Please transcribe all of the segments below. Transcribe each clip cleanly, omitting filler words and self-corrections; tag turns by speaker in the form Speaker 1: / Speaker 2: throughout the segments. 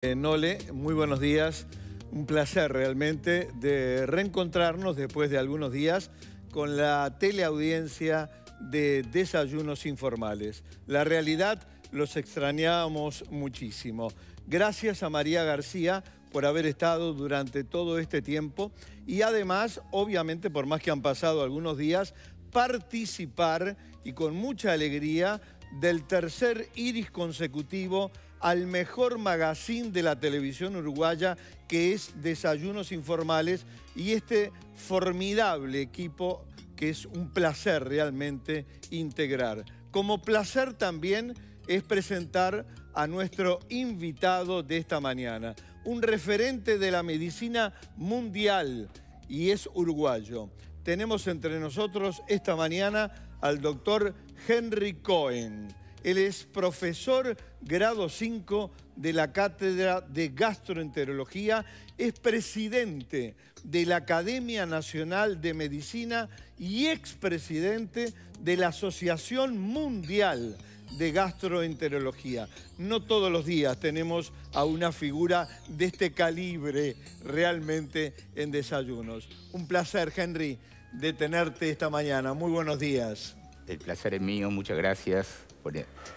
Speaker 1: Nole, muy buenos días. Un placer realmente de reencontrarnos después de algunos días con la teleaudiencia de Desayunos Informales. La realidad, los extrañamos muchísimo. Gracias a María García por haber estado durante todo este tiempo y además, obviamente, por más que han pasado algunos días, participar y con mucha alegría del tercer Iris consecutivo al mejor magazine de la televisión uruguaya, que es Desayunos Informales, y este formidable equipo que es un placer realmente integrar. Como placer también es presentar a nuestro invitado de esta mañana, un referente de la medicina mundial, y es uruguayo. Tenemos entre nosotros esta mañana al doctor Henry Cohen. Él es profesor grado 5 de la Cátedra de Gastroenterología, es presidente de la Academia Nacional de Medicina y expresidente de la Asociación Mundial de Gastroenterología. No todos los días tenemos a una figura de este calibre realmente en Desayunos. Un placer, Henry, de tenerte esta mañana. Muy buenos días.
Speaker 2: El placer es mío, muchas gracias por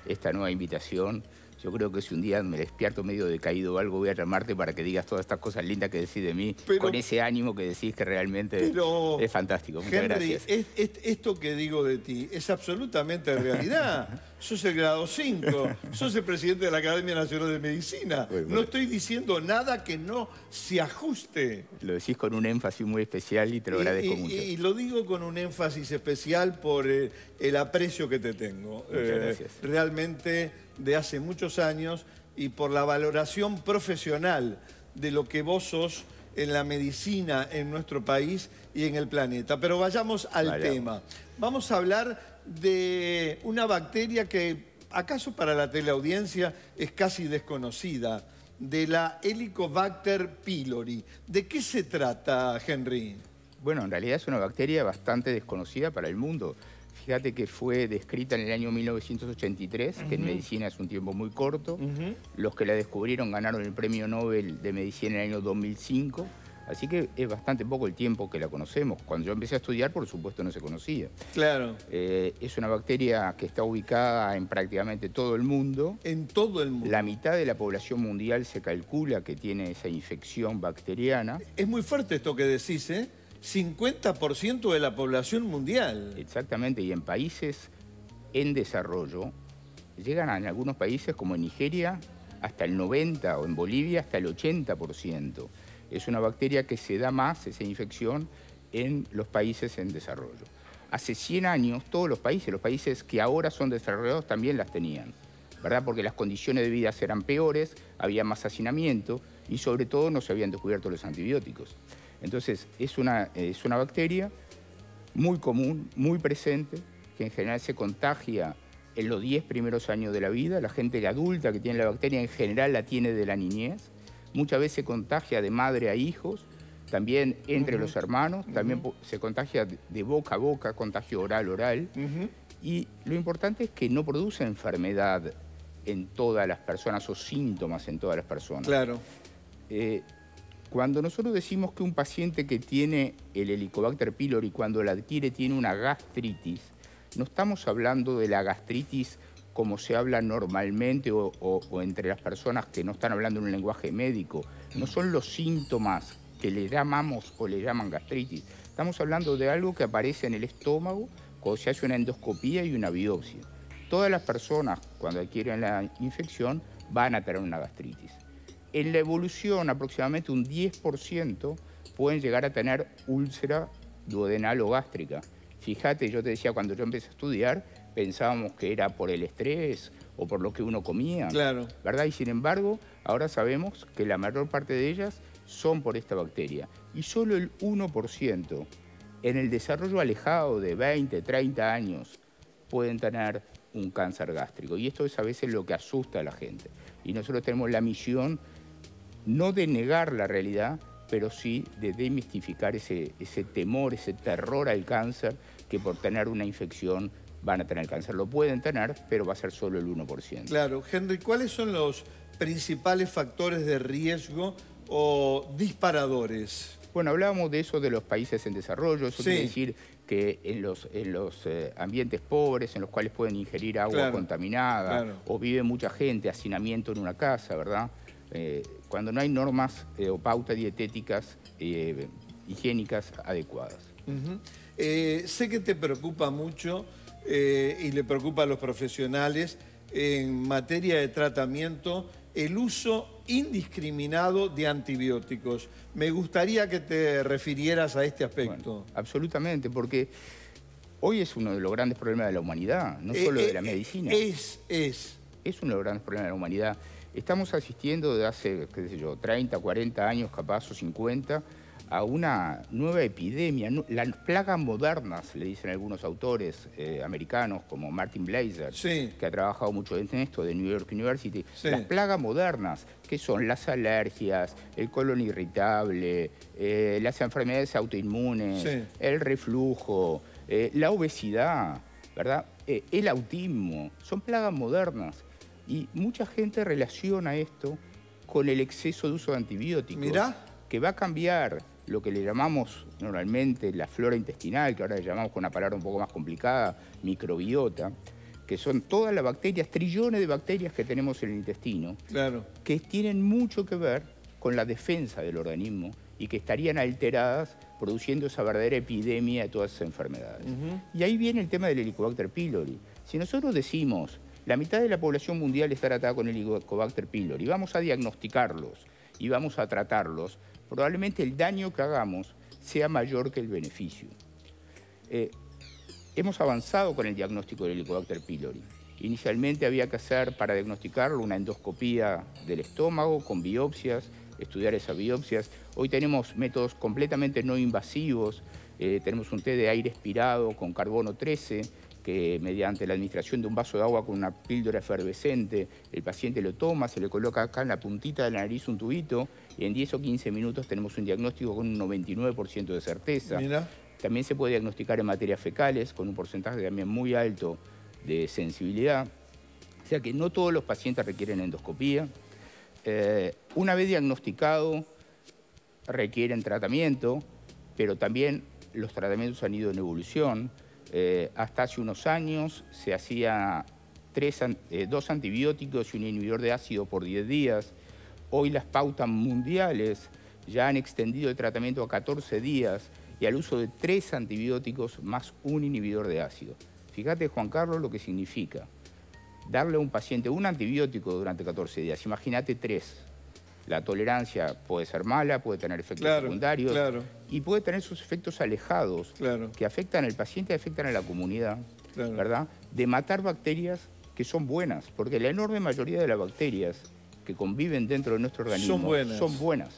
Speaker 2: esta nueva invitación. Yo creo que si un día me despierto medio decaído o algo, voy a llamarte para que digas todas estas cosas lindas que decís de mí, con ese ánimo que decís que realmente es fantástico. Muchas gracias.
Speaker 1: Esto que digo de ti es absolutamente realidad. Sos el grado 5, sos el presidente de la Academia Nacional de Medicina. Bueno. No estoy diciendo nada que no se ajuste.
Speaker 2: Lo decís con un énfasis muy especial y te lo agradezco mucho.
Speaker 1: Y lo digo con un énfasis especial por el aprecio que te tengo.
Speaker 2: Muchas gracias.
Speaker 1: Realmente de hace muchos años y por la valoración profesional de lo que vos sos en la medicina en nuestro país y en el planeta. Pero vayamos al tema. Vamos a hablar de una bacteria que, acaso para la teleaudiencia, es casi desconocida, de la Helicobacter pylori. ¿De qué se trata, Henry?
Speaker 2: Bueno, en realidad es una bacteria bastante desconocida para el mundo. Fíjate que fue descrita en el año 1983, que en medicina es un tiempo muy corto. Los que la descubrieron ganaron el premio Nobel de Medicina en el año 2005. Así que es bastante poco el tiempo que la conocemos. Cuando yo empecé a estudiar, por supuesto, no se conocía.
Speaker 1: Claro.
Speaker 2: Es una bacteria que está ubicada en prácticamente todo el mundo.
Speaker 1: En todo el mundo.
Speaker 2: La mitad de la población mundial se calcula que tiene esa infección bacteriana.
Speaker 1: Es muy fuerte esto que decís, ¿eh? 50% de la población mundial.
Speaker 2: Exactamente, y en países en desarrollo, llegan en algunos países como en Nigeria hasta el 90% o en Bolivia hasta el 80%. Es una bacteria que se da más, esa infección, en los países en desarrollo. Hace 100 años, todos los países que ahora son desarrollados también las tenían, ¿verdad? Porque las condiciones de vida eran peores, había más hacinamiento y sobre todo no se habían descubierto los antibióticos. Entonces, es una bacteria muy común, muy presente, que en general se contagia en los 10 primeros años de la vida. La gente adulta que tiene la bacteria en general la tiene de la niñez. Muchas veces se contagia de madre a hijos, también entre los hermanos, también se contagia de boca a boca, contagio oral. Y lo importante es que no produce enfermedad en todas las personas o síntomas en todas las personas.
Speaker 1: Claro.
Speaker 2: Cuando nosotros decimos que un paciente que tiene el Helicobacter pylori, cuando la adquiere, tiene una gastritis, no estamos hablando de la gastritis como se habla normalmente o entre las personas que no están hablando en un lenguaje médico. No son los síntomas que le llamamos o le llaman gastritis. Estamos hablando de algo que aparece en el estómago cuando se hace una endoscopía y una biopsia. Todas las personas, cuando adquieren la infección, van a tener una gastritis. En la evolución, aproximadamente un 10% pueden llegar a tener úlcera duodenal o gástrica. Fíjate, yo te decía, cuando yo empecé a estudiar, pensábamos que era por el estrés o por lo que uno comía,
Speaker 1: claro,
Speaker 2: ¿verdad? Y sin embargo, ahora sabemos que la mayor parte de ellas son por esta bacteria. Y solo el 1% en el desarrollo alejado de 20, 30 años pueden tener un cáncer gástrico. Y esto es a veces lo que asusta a la gente. Y nosotros tenemos la misión no de negar la realidad, pero sí de demistificar ese temor, ese terror al cáncer, que por tener una infección van a tener cáncer. Lo pueden tener, pero va a ser solo el 1%.
Speaker 1: Claro. Henry, ¿cuáles son los principales factores de riesgo o disparadores?
Speaker 2: Bueno, hablábamos de eso de los países en desarrollo. Eso
Speaker 1: Sí.
Speaker 2: quiere decir que en los ambientes pobres, en los cuales pueden ingerir agua
Speaker 1: Claro,
Speaker 2: contaminada,
Speaker 1: claro.
Speaker 2: o vive mucha gente, hacinamiento en una casa, ¿verdad? Cuando no hay normas o pautas dietéticas higiénicas adecuadas.
Speaker 1: Ujú. Sé que te preocupa mucho y le preocupa a los profesionales en materia de tratamiento el uso indiscriminado de antibióticos. Me gustaría que te refirieras a este aspecto.
Speaker 2: Bueno, absolutamente, porque hoy es uno de los grandes problemas de la humanidad, no solo de la medicina. Es uno de los grandes problemas de la humanidad. Estamos asistiendo desde hace, qué sé yo, 30, 40 años capaz o 50 a una nueva epidemia. Las plagas modernas, le dicen algunos autores americanos como Martin Blaser,
Speaker 1: Sí.
Speaker 2: que ha trabajado mucho en esto, de New York University.
Speaker 1: Sí.
Speaker 2: Las plagas modernas, que son las alergias, el colon irritable, las enfermedades autoinmunes,
Speaker 1: Sí.
Speaker 2: el reflujo, la obesidad, ¿verdad? El autismo, son plagas modernas. Y mucha gente relaciona esto con el exceso de uso de antibióticos.
Speaker 1: Mirá.
Speaker 2: Que va a cambiar lo que le llamamos normalmente la flora intestinal, que ahora le llamamos con una palabra un poco más complicada, microbiota, que son todas las bacterias, trillones de bacterias que tenemos en el intestino,
Speaker 1: Claro.
Speaker 2: que tienen mucho que ver con la defensa del organismo y que estarían alteradas produciendo esa verdadera epidemia de todas esas enfermedades. Y ahí viene el tema del Helicobacter pylori. Si nosotros decimos, la mitad de la población mundial está tratada con el Helicobacter pylori, vamos a diagnosticarlos y vamos a tratarlos, probablemente el daño que hagamos sea mayor que el beneficio. Hemos avanzado con el diagnóstico del Helicobacter pylori. Inicialmente había que hacer, para diagnosticarlo, una endoscopía del estómago con biopsias, estudiar esas biopsias. Hoy tenemos métodos completamente no invasivos. Tenemos un té de aire expirado con carbono 13, que mediante la administración de un vaso de agua con una píldora efervescente, el paciente lo toma, se le coloca acá en la puntita de la nariz un tubito, y en 10 o 15 minutos tenemos un diagnóstico con un 99% de certeza.
Speaker 1: Mira.
Speaker 2: También se puede diagnosticar en materias fecales, con un porcentaje también muy alto de sensibilidad. O sea que no todos los pacientes requieren endoscopía. Una vez diagnosticado, requieren tratamiento, pero también los tratamientos han ido en evolución. Hasta hace unos años se hacía 2 antibióticos y un inhibidor de ácido por 10 días. Hoy las pautas mundiales ya han extendido el tratamiento a 14 días y al uso de 3 antibióticos más un inhibidor de ácido. Fíjate, Juan Carlos, lo que significa darle a un paciente un antibiótico durante 14 días. Imagínate 3. La tolerancia puede ser mala, puede tener efectos secundarios y puede tener sus efectos alejados que afectan al paciente y afectan a la comunidad, ¿verdad? De matar bacterias que son buenas, porque la enorme mayoría de las bacterias que conviven dentro de nuestro organismo son buenas.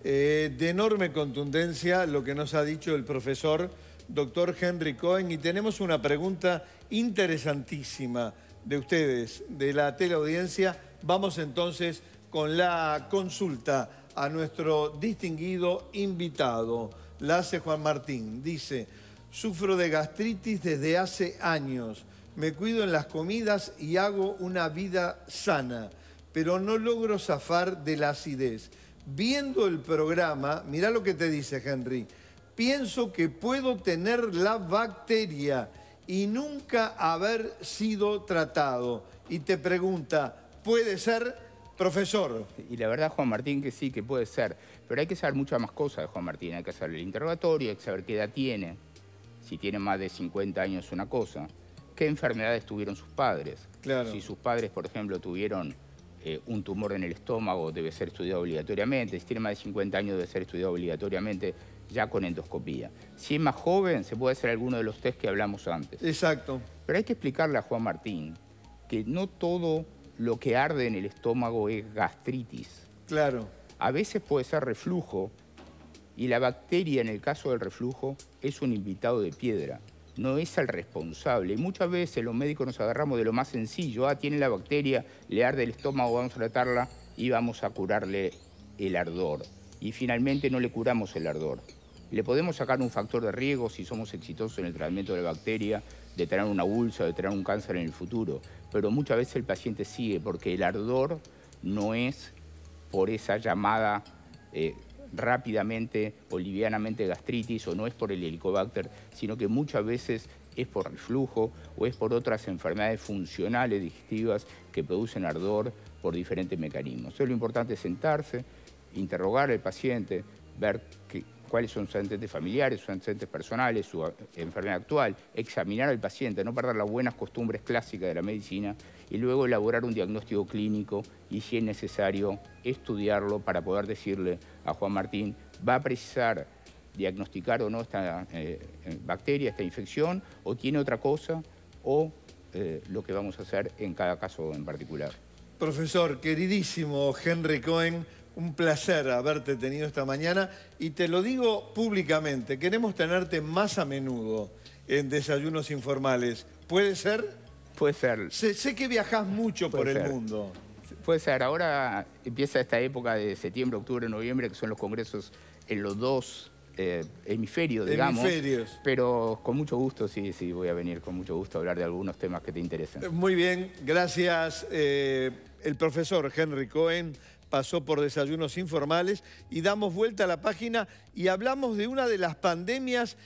Speaker 1: De enorme contundencia lo que nos ha dicho el profesor doctor Henry Cohen, y tenemos una pregunta interesantísima de ustedes, de la teleaudiencia. Vamos entonces con la consulta a nuestro distinguido invitado. La hace Juan Martín. Dice: sufro de gastritis desde hace años. Me cuido en las comidas y hago una vida sana, pero no logro zafar de la acidez. Viendo el programa, mirá lo que te dice Henry, pienso que puedo tener la bacteria y nunca haber sido tratado. Y te pregunta, ¿puede ser, profesor?
Speaker 2: Y la verdad, Juan Martín, que sí, que puede ser. Pero hay que saber muchas más cosas de Juan Martín. Hay que hacer el interrogatorio, hay que saber qué edad tiene. Si tiene más de 50 años, una cosa. ¿Qué enfermedades tuvieron sus padres?
Speaker 1: Claro.
Speaker 2: Si sus padres, por ejemplo, tuvieron un tumor en el estómago, debe ser estudiado obligatoriamente. Si tiene más de 50 años, debe ser estudiado obligatoriamente ya con endoscopía. Si es más joven, se puede hacer alguno de los test que hablamos antes.
Speaker 1: Exacto.
Speaker 2: Pero hay que explicarle a Juan Martín que no todo lo que arde en el estómago es gastritis.
Speaker 1: Claro.
Speaker 2: A veces puede ser reflujo, y la bacteria, en el caso del reflujo, es un invitado de piedra. No es el responsable. Y muchas veces los médicos nos agarramos de lo más sencillo. Tiene la bacteria, le arde el estómago, vamos a tratarla y vamos a curarle el ardor. Y finalmente no le curamos el ardor. Le podemos sacar un factor de riesgo si somos exitosos en el tratamiento de la bacteria, de tener una úlcera, de tener un cáncer en el futuro. Pero muchas veces el paciente sigue porque el ardor no es por esa llamada rápidamente o livianamente gastritis, o no es por el Helicobacter, sino que muchas veces es por reflujo o es por otras enfermedades funcionales digestivas que producen ardor por diferentes mecanismos. Entonces lo importante es sentarse, interrogar al paciente, ver cuáles son sus antecedentes familiares, sus antecedentes personales, su enfermedad actual, examinar al paciente, no perder las buenas costumbres clásicas de la medicina y luego elaborar un diagnóstico clínico y, si es necesario, estudiarlo para poder decirle a Juan Martín, va a precisar diagnosticar o no esta bacteria, esta infección, o tiene otra cosa, o lo que vamos a hacer en cada caso en particular.
Speaker 1: Profesor, queridísimo Henry Cohen, un placer haberte tenido esta mañana y te lo digo públicamente, queremos tenerte más a menudo en Desayunos Informales. ¿Puede ser?
Speaker 2: Puede ser.
Speaker 1: Sé que viajás mucho por el mundo.
Speaker 2: Puede ser. Ahora empieza esta época de septiembre, octubre, noviembre, que son los congresos en los dos hemisferios, digamos. Hemisferios. Pero con mucho gusto, sí, voy a venir con mucho gusto a hablar de algunos temas que te interesen.
Speaker 1: Muy bien, gracias. El profesor Henry Cohen pasó por Desayunos Informales y damos vuelta a la página y hablamos de una de las pandemias